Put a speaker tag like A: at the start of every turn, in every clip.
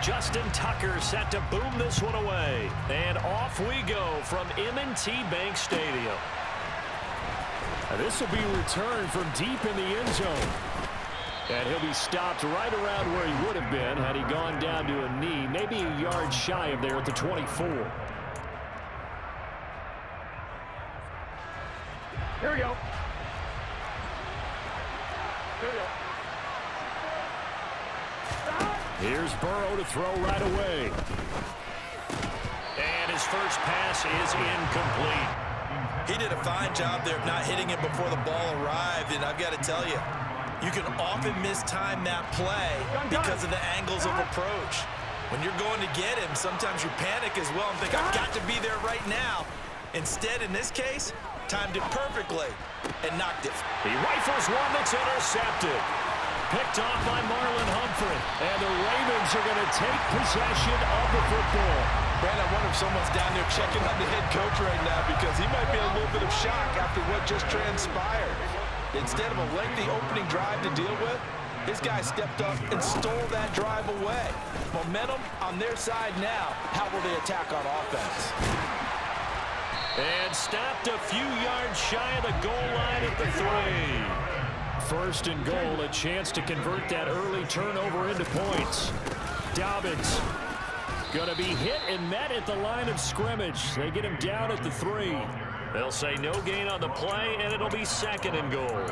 A: Justin Tucker set to boom this one away. And off we go from M&T Bank Stadium.
B: This will be returned from deep in the end zone. And he'll be stopped right around where he would have been had he gone down to a knee, maybe a yard shy of there at the 24.
C: Here we go. Here we go.
B: Here's Burrow to throw right away.
A: And his first pass is incomplete.
D: He did a fine job there of not hitting it before the ball arrived, and I've got to tell you, you can often mistime that play because of the angles of approach. When you're going to get him, sometimes you panic as well and think, I've got to be there right now. Instead, in this case, timed it perfectly and knocked it.
A: He rifles one that's intercepted. Picked off by Marlon Humphrey.
B: And the Ravens are going to take possession of the football.
D: Man, I wonder if someone's down there checking on the head coach right now because he might be in a little bit of shock after what just transpired. Instead of a lengthy opening drive to deal with, this guy stepped up and stole that drive away. Momentum on their side now. How will they attack on offense?
A: And stopped a few yards shy of the goal line at the 3.
B: First and goal, a chance to convert that early turnover into points. Dobbins going to be hit and met at the line of scrimmage. They get him down at the 3.
A: They'll say no gain on the play, and it'll be second and goal.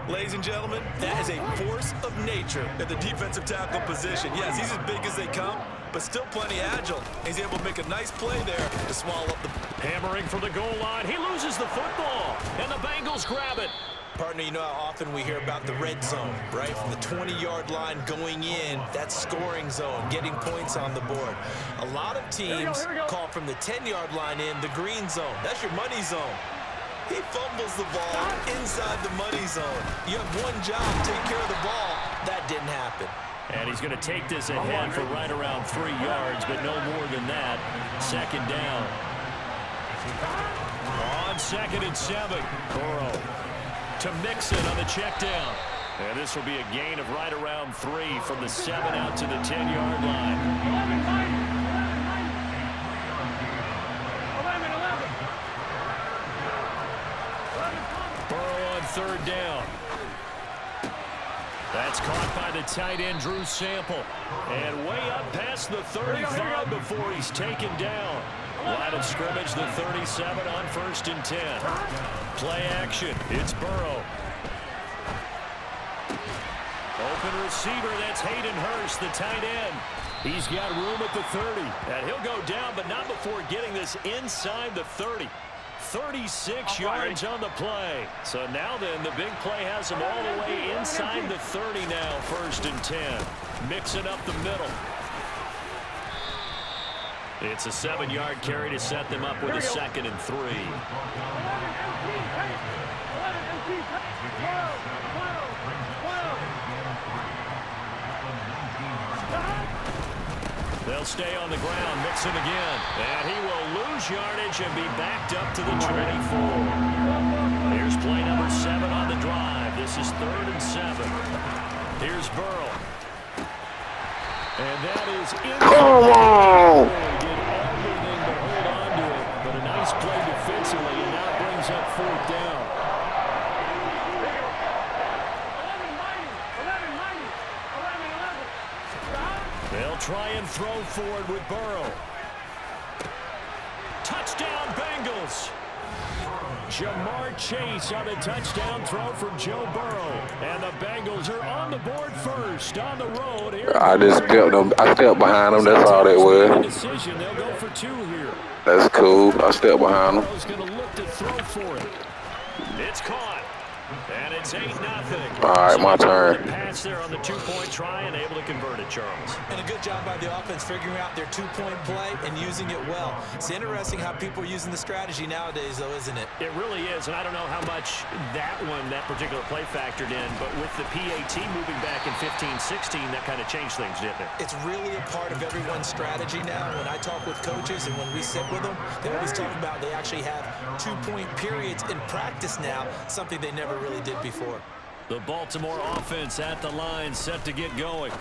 D: Ladies and gentlemen, that is a force of nature at the defensive tackle position. Yes, he's as big as they come, but still plenty agile. He's able to make a nice play there to swallow up the...
A: Hammering for the goal line. He loses the football, and the Bengals grab it.
D: Partner, you know how often we hear about the red zone, right? From the 20-yard line going in, that scoring zone, getting points on the board. A lot of teams call from the 10-yard line in the green zone. That's your money zone. He fumbles the ball inside the money zone. You have one job, take care of the ball. That didn't happen.
A: And he's going to take this ahead for right around 3 yards, but no more than that. Second down. On 2nd and 7. Burrow to Mixon on the check down. And this will be a gain of right around 3 from the 7 out to the 10-yard line.
C: 11.
A: Burrow on 3rd down. That's caught by the tight end, Drew Sample. And way up past the 35 before he's taken down. Line of scrimmage, the 37 on 1st and 10. Play action. It's Burrow. Open receiver, that's Hayden Hurst, the tight end. He's got room at the 30. And he'll go down, but not before getting this inside the 30. 36 yards on the play. So now then, the big play has him all the way inside the 30 now, 1st and 10. Mixing up the middle. It's a 7-yard carry to set them up with a 2nd and 3. They'll stay on the ground, Mixon again. And he will lose yardage and be backed up to the 24. Here's play number 7 on the drive. This is 3rd and 7. Here's Burrow. And that is in.
E: Come on!
B: Did everything to hold on to it, but a nice play defensively, and now brings up 4th down.
C: 11.
B: They'll try and throw forward with Burrow. Touchdown, Bengals. Jamar Chase on the touchdown throw from Joe Burrow. And the Bengals are on the board first on the road. Here
E: I just stepped them. I stepped behind them. That's all that was.
B: Decision. They'll go for 2 here.
E: That's cool. I stepped behind them.
B: Burrow's going to look to throw for it.
A: It's caught. And it's 8-0.
E: All right, my turn.
A: Pass there on the 2-point try and able to convert it, Charles.
D: And a good job by the offense figuring out their 2-point play and using it well. It's interesting how people are using the strategy nowadays, though, isn't it?
A: It really is, and I don't know how much that particular play factored in, but with the PAT moving back in 15-16, that kind of changed things, didn't it?
D: It's really a part of everyone's strategy now. When I talk with coaches and when we sit with them, they always talk about they actually have 2-point periods in practice now, something they never really did before.
B: The Baltimore offense at the line, set to get going.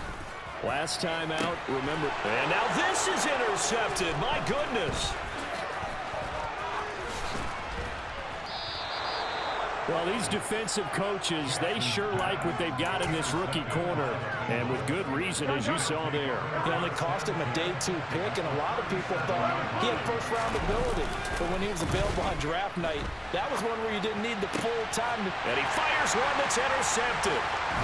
B: Last time out, remember.
A: And now this is intercepted. My goodness.
B: Well, these defensive coaches, they sure like what they've got in this rookie corner, and with good reason, as you saw there.
D: It only cost him a day 2 pick, and a lot of people thought he had first-round ability. But when he was available on draft night, that was one where you didn't need the full time.
A: And he fires one that's intercepted.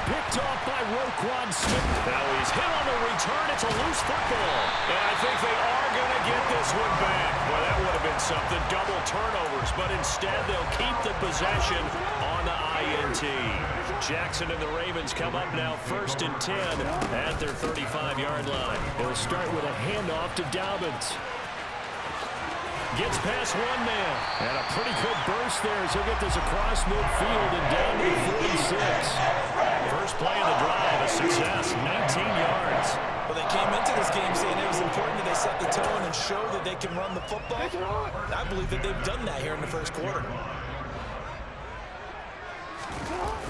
B: Picked off by Roquan Smith.
A: Now he's hit on the return. It's a loose football. And I think they are going to get this one back. Well, that would have been something. Double turnovers. But instead, they'll keep the possession on the INT. Jackson and the Ravens come up now 1st and 10 at their 35-yard line.
B: They'll start with a handoff to Dobbins.
A: Gets past one man.
B: And a pretty good burst there as he'll get this across midfield and down to the 46.
A: First play of the drive, a success, 19 yards.
D: Well, they came into this game saying it was important that they set the tone and show that they can run the football. I believe that they've done that here in the first quarter.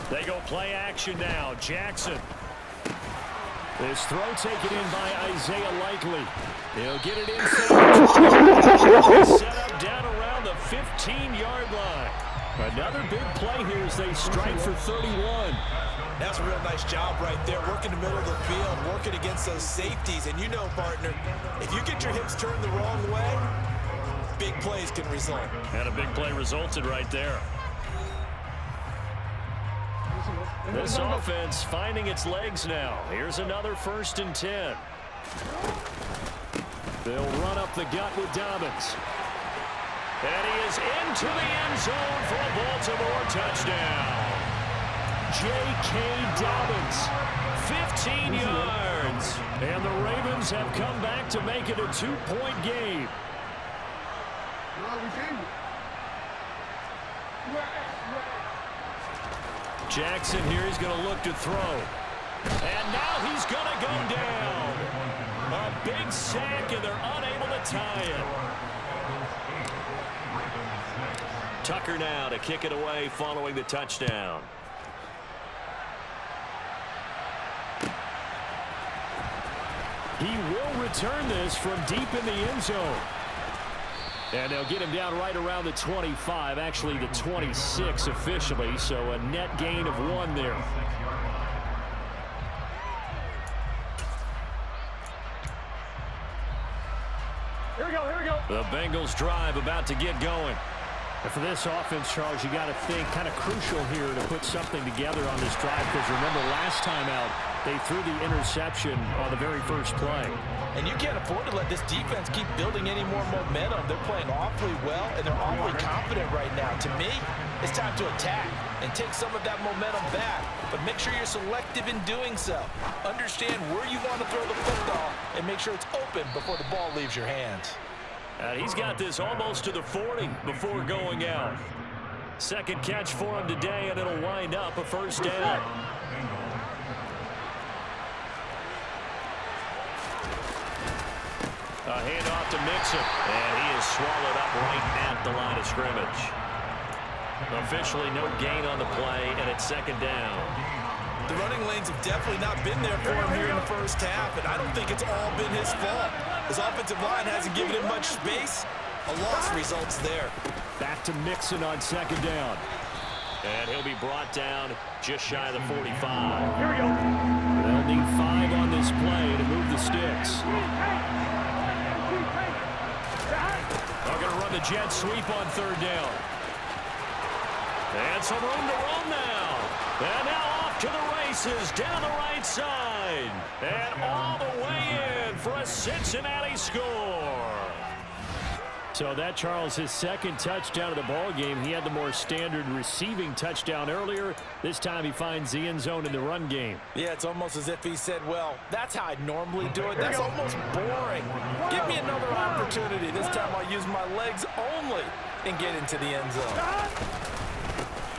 A: They go play action now. Jackson.
B: This throw taken in by Isaiah Likely. He'll get it inside.
A: Set up down around the 15-yard line. Another big play here as they strike for 31.
D: That's a real nice job right there, working the middle of the field, working against those safeties. And you know, partner, if you get your hips turned the wrong way, big plays can result.
A: And a big play resulted right there. This offense finding its legs now. Here's another 1st and 10.
B: They'll run up the gut with Dobbins.
A: And he is into the end zone for a Baltimore touchdown. J.K. Dobbins, 15 yards.
B: And the Ravens have come back to make it a 2-point game.
A: Jackson here is going to look to throw. And now he's going to go down. A big sack, and they're unable to tie it. Tucker now to kick it away following the touchdown.
B: He will return this from deep in the end zone. And they'll get him down right around the 25, actually the 26 officially, so a net gain of 1 there.
C: Here we go, here we go.
A: The Bengals drive about to get going.
B: And for this offense, Charles, you got to think kind of crucial here to put something together on this drive, because remember last time out, they threw the interception on the very first play.
D: And you can't afford to let this defense keep building any more momentum. They're playing awfully well, and they're awfully confident right now. To me, it's time to attack and take some of that momentum back. But make sure you're selective in doing so. Understand where you want to throw the football and make sure it's open before the ball leaves your hands.
A: He's got this almost to the 40 before going out. Second catch for him today, and it'll wind up a first down. A handoff to Mixon, and he is swallowed up right at the line of scrimmage. Officially no gain on the play, and it's second down.
D: The running lanes have definitely not been there for him here in the first half, and I don't think it's all been his fault. His offensive line hasn't given him much space. A loss results there.
B: Back to Mixon on second down.
A: And he'll be brought down just shy of the 45.
C: Here we go.
B: They'll need 5 on this play to move the sticks.
A: They're going to run the jet sweep on third down. And some room to run now. And now off to the races down the right side. And all the way in for a Cincinnati score.
B: So that, Charles, his second touchdown of the ball game. He had the more standard receiving touchdown earlier. This time he finds the end zone in the run game.
D: Yeah, it's almost as if he said, well, that's how I'd normally do it. That's almost boring. Give me another opportunity. This time I'll use my legs only and get into the end zone.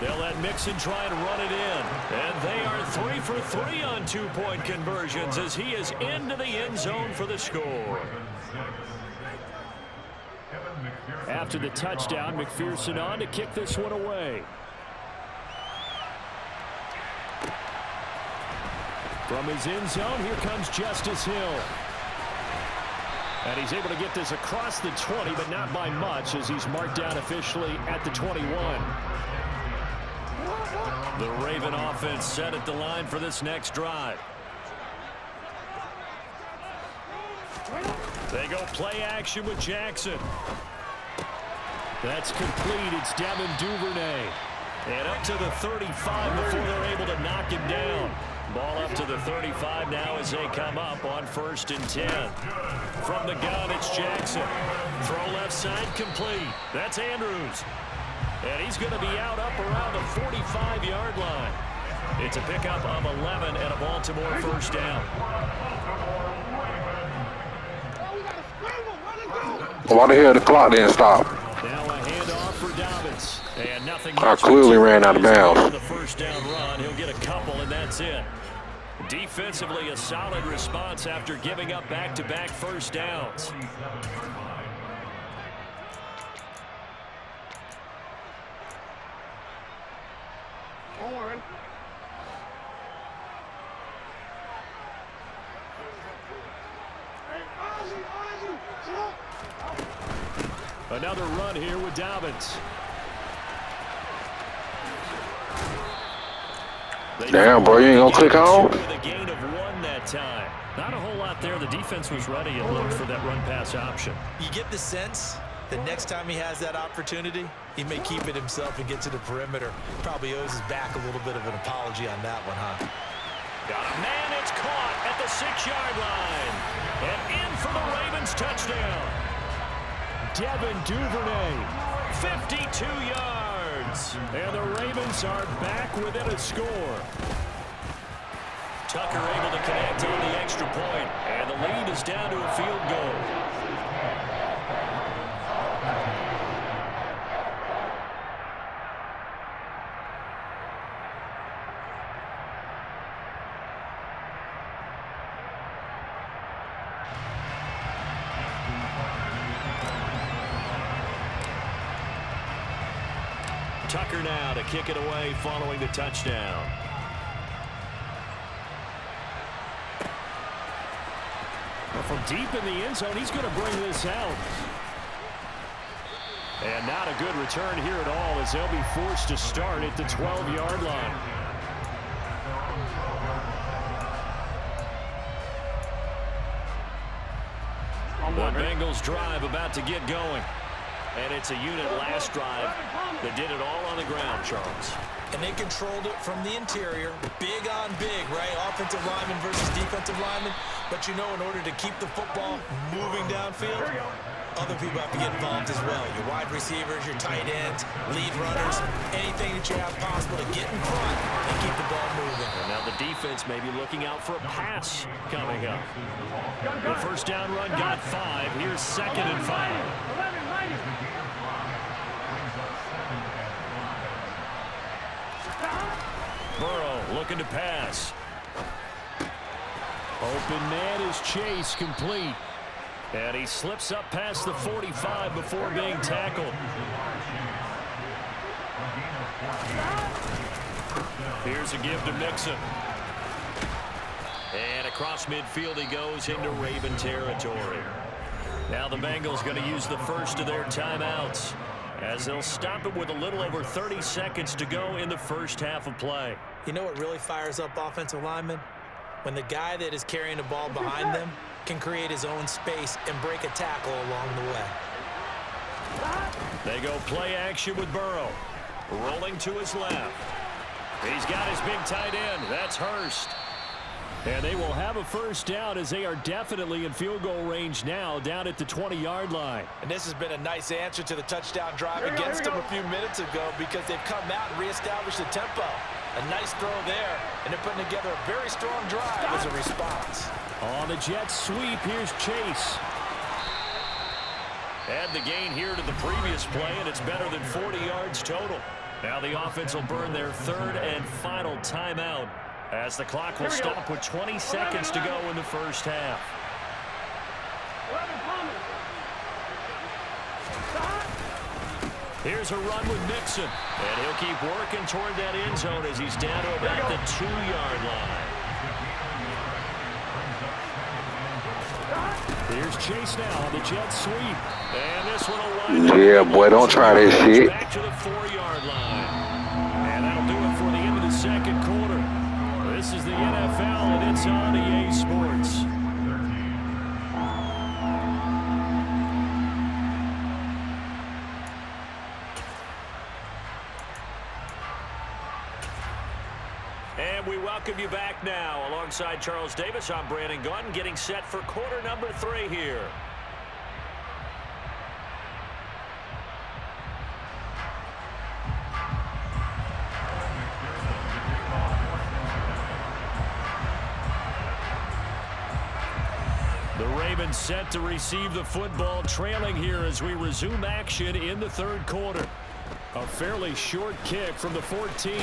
A: They'll let Mixon try and run it in. And they are 3 for 3 on 2-point conversions as he is into the end zone for the score.
B: After the touchdown, McPherson on to kick this one away. From his end zone, here comes Justice Hill. And he's able to get this across the 20, but not by much, as he's marked down officially at the 21.
A: The Raven offense set at the line for this next drive.
B: They go play action with Jackson. That's complete. It's Devin Duvernay.
A: And up to the 35 before they're able to knock him down. Ball up to the 35 now as they come up on 1st and 10. From the gun, it's Jackson. Throw left side complete. That's Andrews. And he's going to be out up around the 45-yard line. It's a pickup of 11 and a Baltimore 1st down.
E: Why the hell the clock didn't stop?
B: Now a handoff for Dobbins.
A: And nothing
E: I clearly ran out of bounds.
A: The 1st down run, he'll get a couple, and that's it. Defensively, a solid response after giving up back-to-back 1st downs.
B: Another run here with Dobbins.
E: Damn, bro, you ain't gonna click on?
A: With a gain of 1 that time. Not a whole lot there. The defense was ready and looked for that run-pass option.
D: You get the sense that next time he has that opportunity, he may keep it himself and get to the perimeter. Probably owes his back a little bit of an apology on that one, huh?
A: Got a man, it's caught at the 6-yard line. And in for the Ravens touchdown.
B: Devin Duvernay.
A: 52 yards.
B: And the Ravens are back within a score.
A: Tucker able to connect on the extra point, and the lead is down to a field goal. Tucker now to kick it away following the touchdown.
B: Well, from deep in the end zone, he's going to bring this out. And not a good return here at all, as they'll be forced to start at the 12-yard line.
A: The Bengals drive about to get going. And it's a unit last drive that did it all on the ground, Charles.
D: And they controlled it from the interior. Big on big, right? Offensive lineman versus defensive lineman. But you know, in order to keep the football moving downfield, other people have to get involved as well. Your wide receivers, your tight ends, lead runners, anything that you have possible to get in front and keep the ball moving.
A: And now the defense may be looking out for a pass coming up. The 1st down run got 5. Here's 2nd and 5. Burrow looking to pass.
B: Open man is Chase, complete.
A: And he slips up past the 45 before being tackled. Here's a give to Mixon. And across midfield he goes into Raven territory. Now the Bengals going to use the first of their timeouts, as they'll stop it with a little over 30 seconds to go in the first half of play.
D: You know what really fires up offensive linemen? When the guy that is carrying the ball behind them can create his own space and break a tackle along the way.
A: They go play action with Burrow. Rolling to his left. He's got his big tight end. That's Hurst.
B: And they will have a 1st down, as they are definitely in field goal range now, down at the 20-yard line.
D: And this has been a nice answer to the touchdown drive against them a few minutes ago, because they've come out and reestablished the tempo. A nice throw there, and they're putting together a very strong drive as a response.
B: On the jet sweep, here's Chase.
A: Add the gain here to the previous play, and it's better than 40 yards total. Now the offense will burn their 3rd and final timeout, as the clock will stop with 20 seconds to go in the first half. Here's a run with Mixon, and he'll keep working toward that end zone as he's down to about the 2-yard line.
B: Here's Chase now on the jet sweep. And this one will line up.
E: Yeah, boy, don't try that shit.
B: Back to the 4-yard line. And that'll do it for the end of the second quarter. This is the NFL, and it's on EA Sports. And we welcome you back now. Alongside Charles Davis, I'm Brandon Gunn, getting set for quarter number 3 here. The Ravens set to receive the football, trailing here as we resume action in the third quarter. A fairly short kick from the 14.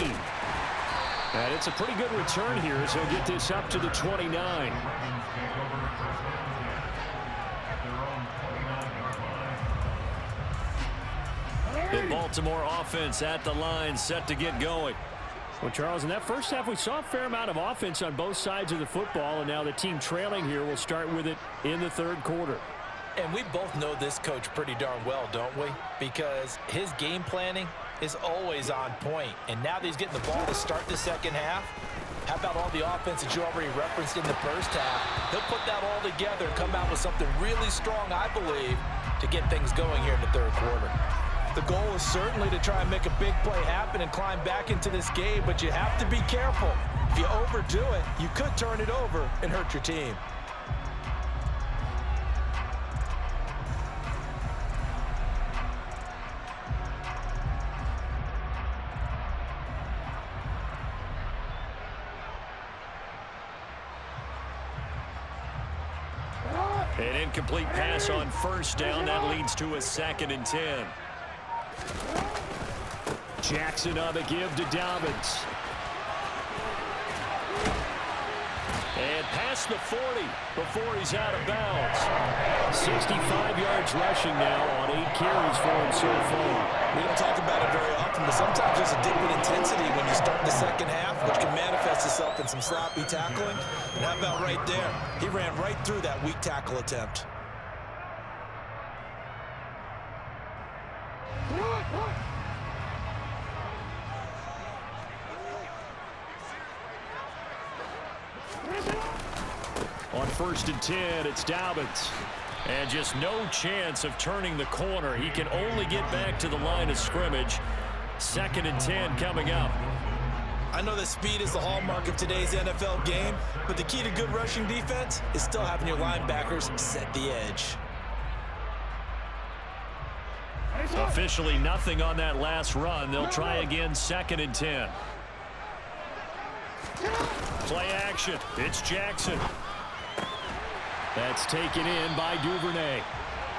B: And it's a pretty good return here as he'll get this up to the 29. The Baltimore offense at the line, set to get going. Well, Charles, in that first half, we saw a fair amount of offense on both sides of the football, and now the team trailing here will start with it in the third quarter.
D: And we both know this coach pretty darn well, don't we? Because his game planning is always on point. And now that he's getting the ball to start the second half, how about all the offense that you already referenced in the first half? He'll put that all together and come out with something really strong, I believe, to get things going here in the third quarter. The goal is certainly to try and make a big play happen and climb back into this game, but you have to be careful. If you overdo it, you could turn it over and hurt your team.
B: An incomplete pass on first down. That leads to a 2nd and 10. Jackson on the give to Dobbins. And past the 40 before he's out of bounds. 65 yards rushing now on 8 carries for him so far.
D: We don't talk about it very often, but sometimes there's a dip in intensity when you start the second half, which can manifest itself in some sloppy tackling. And how about right there? He ran right through that weak tackle attempt.
B: On 1st and 10, it's Dobbins. And just no chance of turning the corner. He can only get back to the line of scrimmage. 2nd and 10 coming up.
D: I know that speed is the hallmark of today's NFL game, but the key to good rushing defense is still having your linebackers set the edge.
B: Officially nothing on that last run. They'll try again, 2nd and 10. Play action. It's Jackson. That's taken in by Duvernay.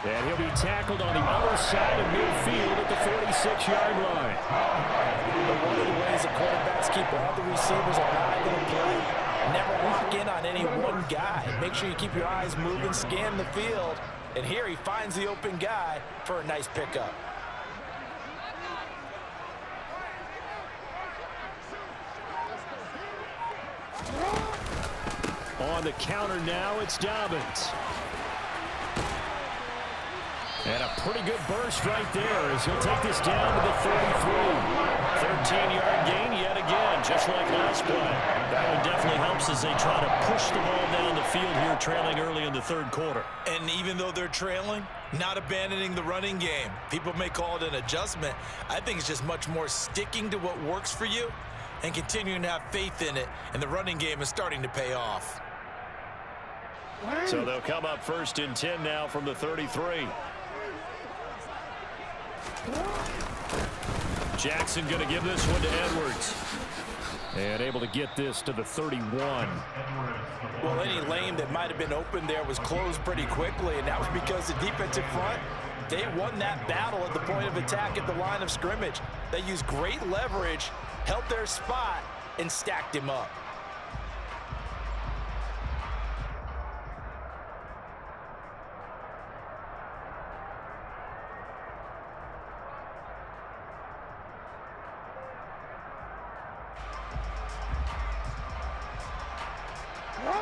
B: And he'll be tackled on the other side of midfield at the 46-yard line.
D: One of the ways the quarterbacks keep all the receivers alive in a play. Never lock in on any one guy. Make sure you keep your eyes moving, scan the field. And here he finds the open guy for a nice pickup.
B: On the counter now, it's Dobbins. And a pretty good burst right there as he'll take this down to the 33. 13-yard gain yet again, just like last play. That one definitely helps as they try to push the ball down the field here, trailing early in the third quarter.
D: And even though they're trailing, not abandoning the running game. People may call it an adjustment. I think it's just much more sticking to what works for you and continuing to have faith in it. And the running game is starting to pay off.
B: So they'll come up 1st and 10 now from the 33. Jackson going to give this one to Edwards. And able to get this to the 31.
D: Well, any lane that might have been open there was closed pretty quickly, and that was because the defensive front, they won that battle at the point of attack at the line of scrimmage. They used great leverage, held their spot, and stacked him up.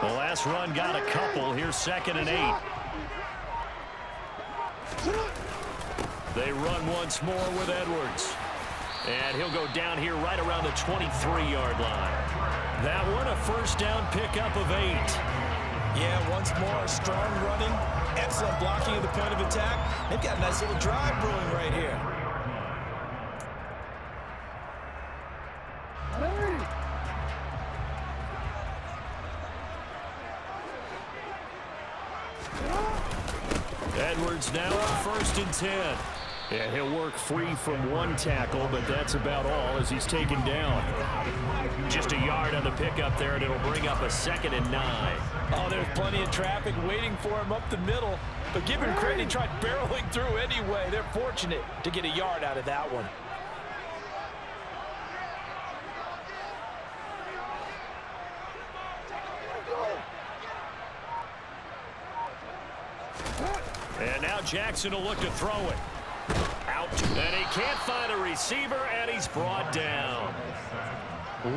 B: The last run got a couple. Here's 2nd and 8.
A: They run once more with Edwards. And he'll go down here right around the 23-yard line. That one, a first down pickup of 8.
D: Yeah, once more, strong running, excellent blocking at the point of attack. They've got a nice little drive brewing right here.
A: Edwards now on 1st and 10.
B: And he'll work free from one tackle, but that's about all as he's taken down.
A: Just a yard on the pickup there, and it'll bring up a 2nd and 9.
D: Oh, there's plenty of traffic waiting for him up the middle. But give him credit, he tried barreling through anyway. They're fortunate to get a yard out of that one.
A: And now Jackson will look to throw it. Out. And he can't find a receiver, and he's brought down.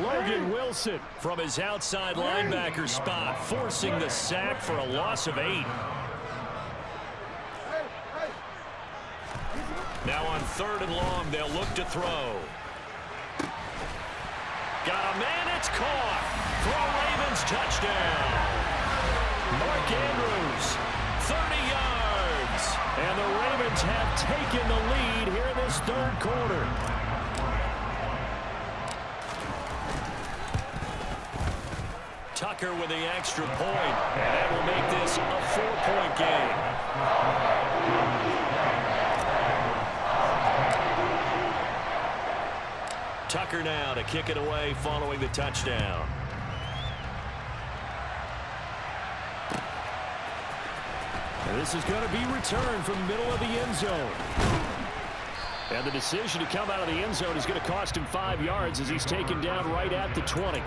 A: Logan Wilson from his outside linebacker spot, forcing the sack for a loss of 8. Now on 3rd and long, they'll look to throw. Got a man, it's caught. For a Ravens touchdown. Mark Andrews, 30 yards. And the Ravens have taken the lead here in this 3rd quarter. Tucker with the extra point, and that will make this a 4-point game. Tucker now to kick it away following the touchdown.
B: And this is going to be returned from the middle of the end zone. And the decision to come out of the end zone is going to cost him 5 yards as he's taken down right at the 20.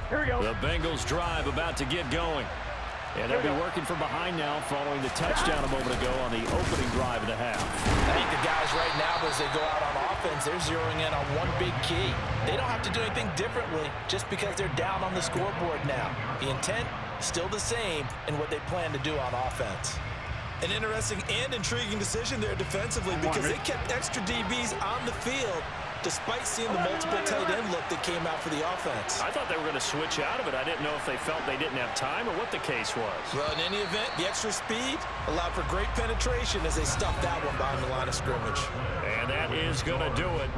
C: Here we go.
A: The Bengals drive about to get going.
B: And they'll be working from behind now following the touchdown a moment ago on the opening drive of the half.
D: I think the guys right now, as they go out on offense, they're zeroing in on one big key. They don't have to do anything differently just because they're down on the scoreboard now. The intent, still the same in what they plan to do on offense. An interesting and intriguing decision there defensively because they kept extra DBs on the field despite seeing the multiple tight end look that came out for the offense.
A: I thought they were going to switch out of it. I didn't know if they felt they didn't have time or what the case was.
D: Well, in any event, the extra speed allowed for great penetration as they stuffed that one behind the line of scrimmage.
A: And that is going to do it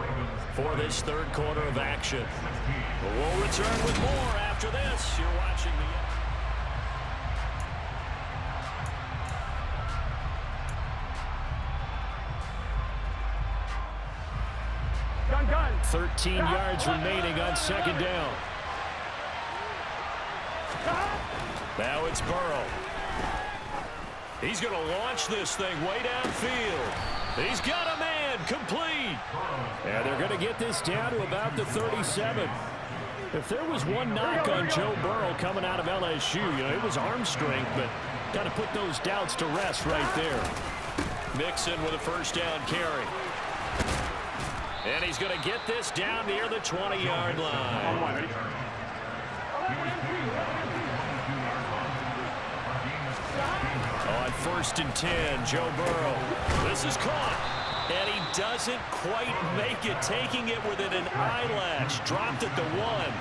A: for this 3rd quarter of action. We'll return with more after this. You're watching the...
C: Gun.
B: 13 yards remaining on 2nd down.
A: Now it's Burrow. He's going to launch this thing way downfield. He's got a man, complete.
B: And they're going to get this down to about the 37. If there was one knock on Joe Burrow coming out of LSU, it was arm strength, but kind of put those doubts to rest right there.
A: Mixon with a first down carry. And he's going to get this down near the 20-yard line. On 1st and 10, Joe Burrow. This is caught. And he doesn't quite make it, taking it within an eyelash. Dropped at the 1.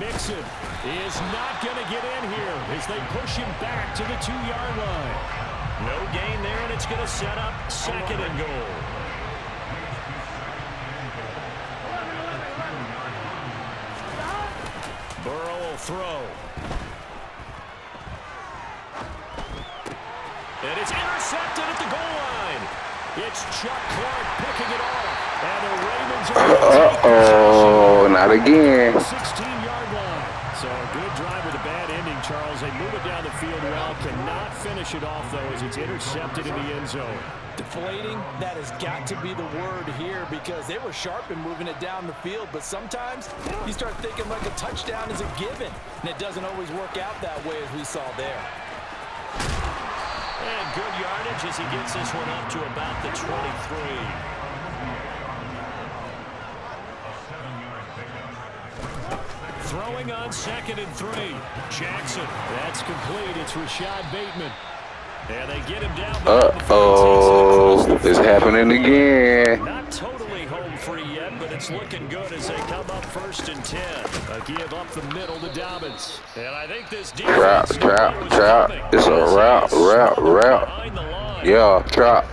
B: Mixon is not going to get in here as they push him back to the 2-yard line.
A: No gain there, and it's going to set up 2nd and goal. Burrow will throw. And it's intercepted at the goal line. It's Chuck Clark picking it off. And the Ravens are
E: Uh-oh, not again.
B: 16-yard line. So a good drive with a bad ending, Charles. They move it down the field well. Cannot finish it off, though, as it's intercepted in the end zone.
D: Deflating, that has got to be the word here because they were sharp in moving it down the field, but sometimes you start thinking like a touchdown is a given, and it doesn't always work out that way as we saw there.
A: And good yardage as he gets this one up to about the 23.
B: Throwing on 2nd and 3. Jackson. That's complete. It's Rashad Bateman. And they get him down.
E: Uh-oh. It's happening again.
B: Not totally home free yet, but it's looking good as they come up 1st and 10. A give up the middle to Dobbins. And I think this defense
E: Trap. It's a route. Yeah, trap.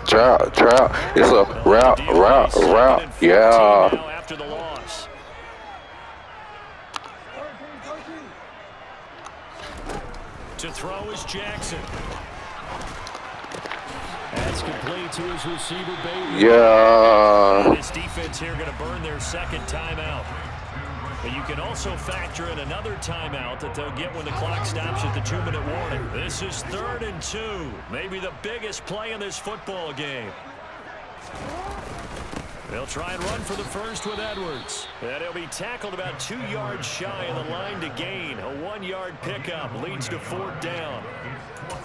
E: It's a route. Yeah.
B: After the loss. To throw is Jackson. That's complete to his receiver, Bateman.
E: Yeah.
B: And this defense here going to burn their 2nd timeout. But you can also factor in another timeout that they'll get when the clock stops at the 2-minute warning. This is 3rd and 2. Maybe the biggest play in this football game. They'll try and run for the first with Edwards. And he'll be tackled about 2 yards shy of the line to gain. A 1-yard pickup leads to 4th down.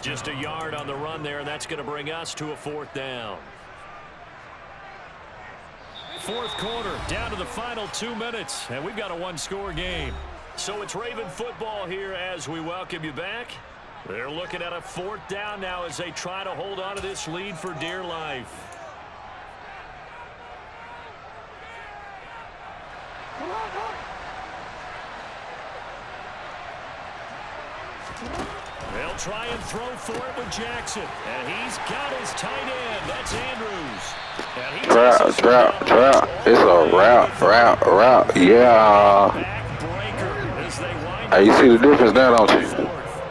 B: Just a yard on the run there, and that's going to bring us to a 4th down. 4th quarter, down to the final 2 minutes, and we've got a 1-score game. So it's Raven football here as we welcome you back. They're looking at a 4th down now as they try to hold on to this lead for dear life. They'll try and throw for it with Jackson. And he's got his tight end. That's Andrews.
E: Trap. It's a route. Yeah. Hey, you see the difference now, don't you?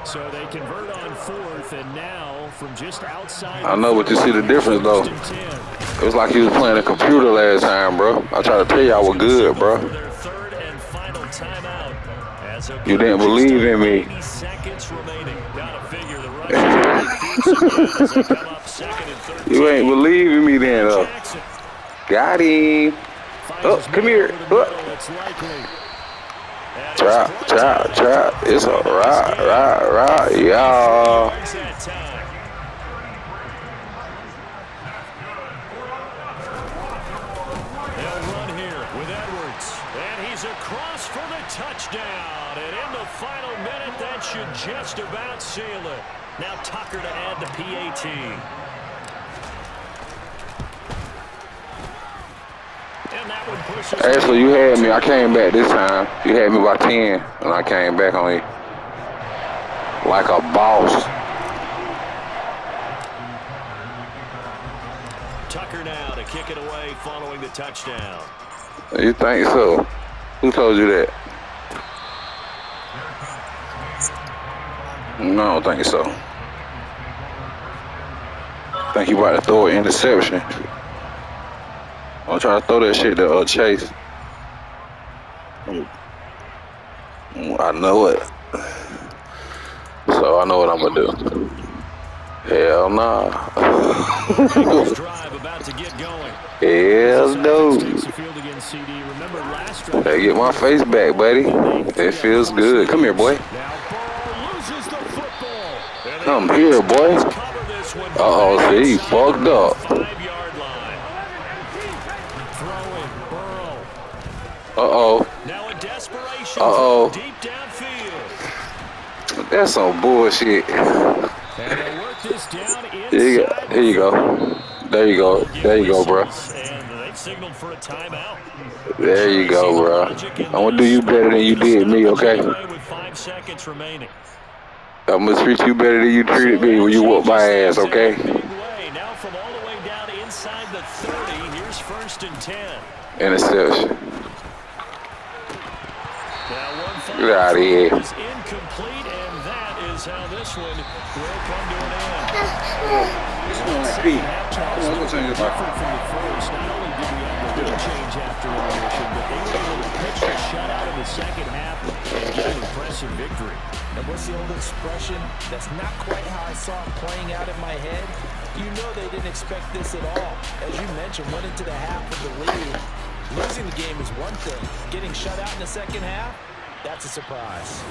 B: So they convert on 4th, and now from just outside.
E: I know, but you see the difference, though. It was like he was playing a computer last time, bro. I tried to tell you I was good, bro. You didn't believe in me. You ain't believing me then, though. Got him. Oh, come here. Oh. Trap. It's a route. Yeah.
B: They'll run here with Edwards. And he's across for the touchdown. And in the final minute, that should just about seal it. Now Tucker to add the PAT. And that one pushes.
E: Actually, you had me. I came back this time. You had me by 10, and I came back on you like a boss.
B: Tucker now to kick it away following the touchdown.
E: You think so? Who told you that? No, I don't think so. I think you about to throw an interception. I'm trying to throw that shit to Chase. I know it. So I know what I'm gonna do. Hell nah.
B: Drive about to get going.
E: Hell no. Hey, get my face back, buddy. It feels good. Come here, boy. Come here, boy. Uh-oh, see, he fucked up. Uh-oh. Uh-oh. That's some bullshit. Here you go. There you go, bro. There you go, bro. I'm gonna do you better than you did me, okay? I'm gonna treat you better than you treated me when you whooped my ass, okay?
B: Now from all the way down inside the 30, here's 1st and 10.
E: Interception. Get out of here.
B: Is incomplete, and that is how this one will come to an end. Different from the first. Not only did we have the lead change after intermission, but they were able to pitch the shutout in the second half and get an impressive victory.
D: And what's the old expression? That's not quite how I saw it playing out in my head. You know they didn't expect this at all. As you mentioned, went into the half with the lead. Losing the game is one thing. Getting shut out in the second half, that's a surprise.